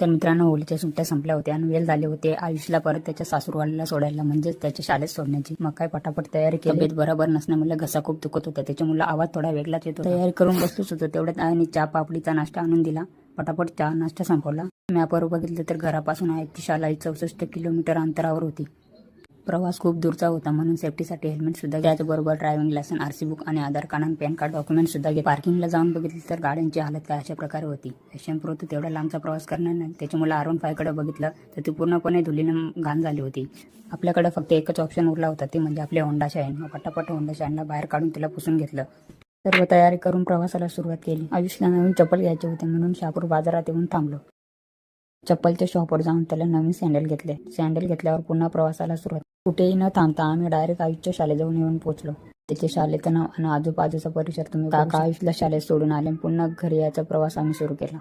तर मित्रांनो, होळीच्या सुट्ट्या संपल्या होत्या आणि वेळ झाले होते आयुषला परत त्याच्या सासूरवाडीला सोडायला, म्हणजेच त्याच्या शाळेत सोडण्याची. मग काय पटापट तयारी केली. तब्येत बरोबर नसल्यामुळे घसा खूप दुखत होता, त्याच्यामुळे आवाज थोडा वेगळाच येतो. तयारी करून बसलोच होतो, तेवढ्यात आईने चहा पापडीचा नाश्ता आणून दिला. पटापट चहा नाश्ता संपवला. मॅपवर बघितलं तर घरापासून आईची शाळा 64 किलोमीटर अंतरावर होती. प्रवास खूप दूरचा होता, म्हणून सेफ्टीसाठी हेल्मेट सुद्धा, त्याचबरोबर ड्रायव्हिंग लायसन, आरसी बुक आणि आधार कार्ड आणि पॅन कार्ड डॉक्युमेंट सुद्धा घे. पार्किंगला जाऊन बघितलं तर गाड्यांची हालत काय अशा प्रकारे होती. पॅशन प्रो तेवढा लांबचा प्रवास करणार नाही, त्याच्यामुळे R15 कडे बघितलं तर ती पूर्णपणे धुलीनं घाण झाली होती. आपल्याकडे फक्त एकच ऑप्शन उरला होता, ते म्हणजे आपले होंडा शाईन. पटापट होंडा शाईनला बाहेर काढून तिला पुसून घेतलं. सर्व तयारी करून प्रवासाला सुरुवात केली. आयुषला नवीन चप्पल घ्यायचे होते, म्हणून शहापूर बाजारात येऊन थांबलो. चप्पलच्या शॉपवर जाऊन त्याला नवीन सँडल घेतले. सँडल घेतल्यावर पुन्हा प्रवासाला सुरुवात. कुठेही न थांबता आम्ही डायरेक्ट आयुषच्या शाळेजवळ येऊन पोहोचलो. त्याच्या शाळेचं नाव आणि आजूबाजूचा परिसर तुम्ही काका आयुषला शाळेत सोडून आले. पुन्हा घरी यायचा प्रवास आम्ही सुरू केला.